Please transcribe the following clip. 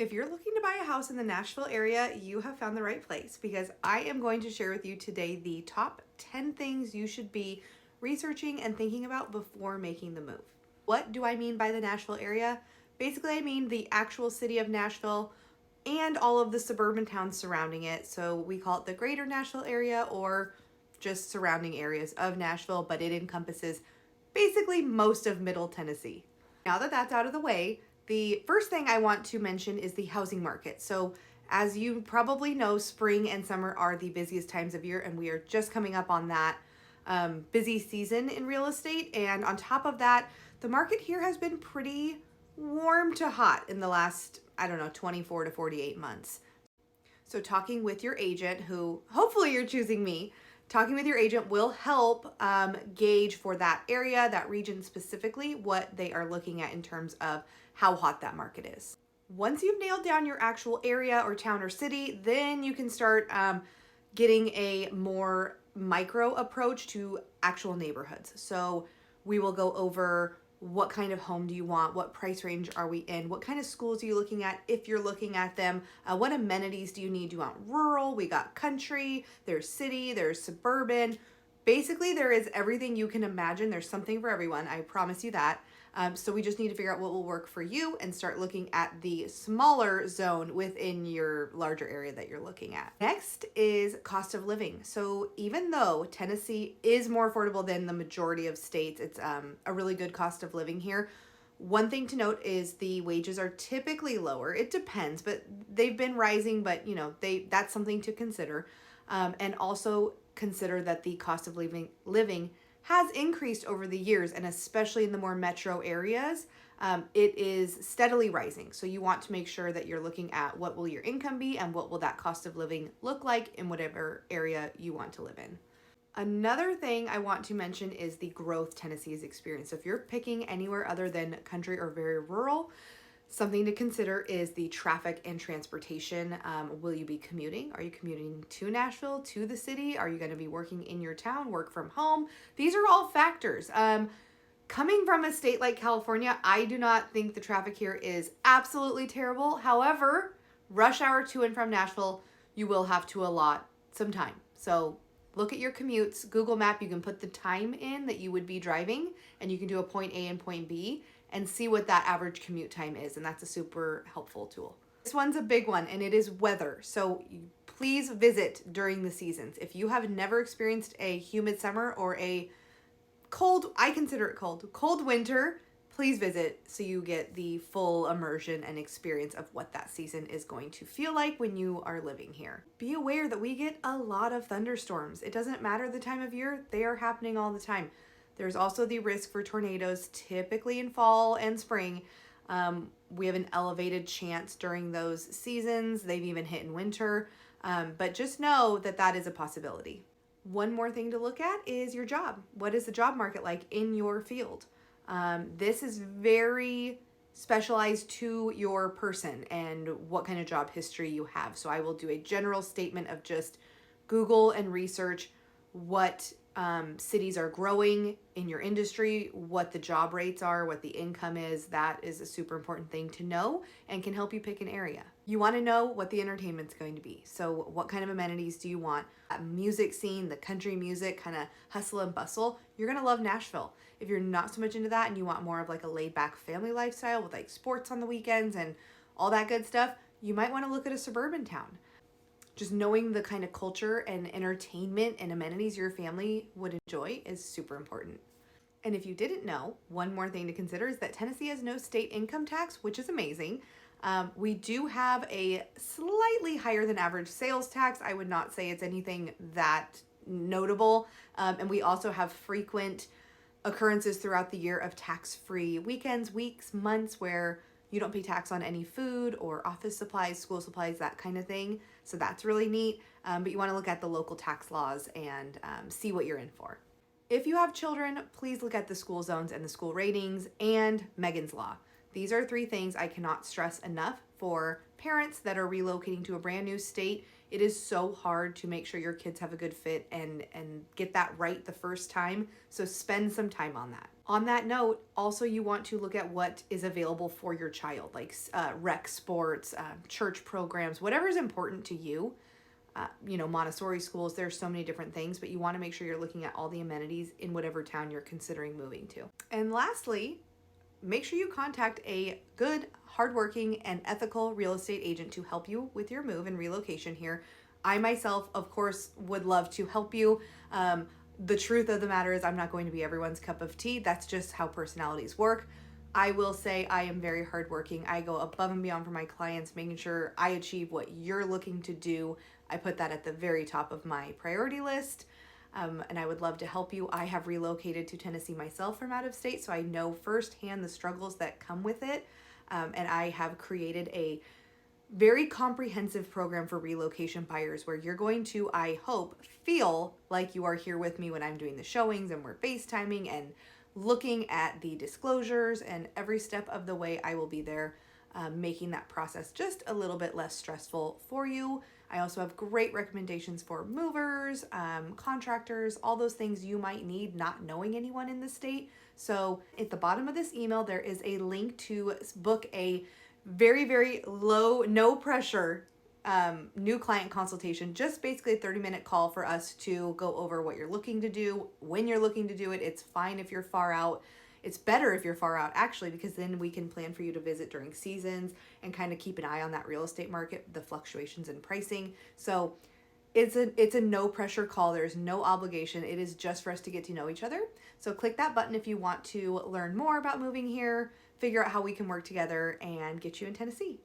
If you're looking to buy a house in the Nashville area, you have found the right place because I am going to share with you today the top 10 things you should be researching and thinking about before making the move. What do I mean by the Nashville area? Basically, I mean the actual city of Nashville and all of the suburban towns surrounding it. So we call it the greater Nashville area or just surrounding areas of Nashville, but it encompasses basically most of Middle Tennessee. Now that that's out of the way, the first thing I want to mention is the housing market. So as you probably know, spring and summer are the busiest times of year, and we are just coming up on that busy season in real estate. And on top of that, the market here has been pretty warm to hot in the last, 24 to 48 months. So talking with your agent, who hopefully you're choosing me, talking with your agent will help gauge for that area, that region specifically, what they are looking at in terms of how hot that market is. Once you've nailed down your actual area or town or city, then you can start getting a more micro approach to actual neighborhoods. So we will go over what kind of home do you want, what price range are we in, what kind of schools are you looking at if you're looking at them, what amenities do you need? Do you want rural? We got country, there's city, there's suburban. Basically, there is everything you can imagine. There's something for everyone, I promise you that. So we just need to figure out what will work for you and start looking at the smaller zone within your larger area that you're looking at. Next is cost of living. So even though Tennessee is more affordable than the majority of states, it's a really good cost of living here. One thing to note is the wages are typically lower. It depends, but they've been rising, but that's something to consider. And also consider that the cost of living has increased over the years, and especially in the more metro areas, it is steadily rising. So you want to make sure that you're looking at what will your income be and what will that cost of living look like in whatever area you want to live in. Another thing I want to mention is the growth Tennessee has experienced. So if you're picking anywhere other than country or very rural, something to consider is the traffic and transportation. Will you be commuting? Are you commuting to Nashville, to the city? Are you going to be working in your town, work from home? These are all factors. Coming from a state like California, I do not think the traffic here is absolutely terrible. However, rush hour to and from Nashville, you will have to allot some time. So look at your commutes. Google Map, you can put the time in that you would be driving, and you can do a point A and point B and see what that average commute time is, and that's a super helpful tool. This one's a big one, and it is weather. So please visit during the seasons. If you have never experienced a humid summer or a cold, I consider it cold winter, please visit so you get the full immersion and experience of what that season is going to feel like when you are living here. Be aware that we get a lot of thunderstorms. It doesn't matter the time of year, they are happening all the time. There's also the risk for tornadoes, typically in fall and spring. We have an elevated chance during those seasons. They've even hit in winter, but just know that that is a possibility. One more thing to look at is your job. What is the job market like in your field? This is very specialized to your person and what kind of job history you have. So I will do a general statement of just Google and research what cities are growing in your industry, what the job rates are, what the income is. That is a super important thing to know and can help you pick an area. You want to know what the entertainment's going to be. So what kind of amenities do you want? Music scene, the country music, kind of hustle and bustle. You're going to love Nashville. If you're not so much into that and you want more of like a laid back family lifestyle with like sports on the weekends and all that good stuff, you might want to look at a suburban town. Just knowing the kind of culture and entertainment and amenities your family would enjoy is super important. And if you didn't know, one more thing to consider is that Tennessee has no state income tax, which is amazing. We do have a slightly higher than average sales tax. I would not say it's anything that notable. And we also have frequent occurrences throughout the year of tax-free weekends, weeks, months where you don't pay tax on any food or office supplies, school supplies, that kind of thing. So that's really neat. But you want to look at the local tax laws and see what you're in for. If you have children, please look at the school zones and the school ratings and Megan's Law. These are 3 things I cannot stress enough for parents that are relocating to a brand new state. It is so hard to make sure your kids have a good fit and get that right the first time. So spend some time on that. On that note, also you want to look at what is available for your child, like rec sports, church programs, whatever is important to you. Montessori schools, there's so many different things, but you want to make sure you're looking at all the amenities in whatever town you're considering moving to. And lastly, make sure you contact a good, hardworking, and ethical real estate agent to help you with your move and relocation here. I myself, of course, would love to help you. The truth of the matter is I'm not going to be everyone's cup of tea. That's just how personalities work. I will say I am very hardworking. I go above and beyond for my clients, making sure I achieve what you're looking to do. I put that at the very top of my priority list. And I would love to help you. I have relocated to Tennessee myself from out of state, so I know firsthand the struggles that come with it. And I have created a very comprehensive program for relocation buyers where you're going to, I hope, feel like you are here with me when I'm doing the showings and we're FaceTiming and looking at the disclosures, and every step of the way I will be there, making that process just a little bit less stressful for you. I also have great recommendations for movers, contractors, all those things you might need not knowing anyone in the state. So at the bottom of this email, there is a link to book a very, very low, no pressure new client consultation, just basically a 30-minute call for us to go over what you're looking to do, when you're looking to do it. It's fine if you're far out. It's better if you're far out, actually, because then we can plan for you to visit during seasons and kind of keep an eye on that real estate market, the fluctuations in pricing. So it's a no pressure call. There's no obligation. It is just for us to get to know each other. So click that button if you want to learn more about moving here, figure out how we can work together and get you in Tennessee.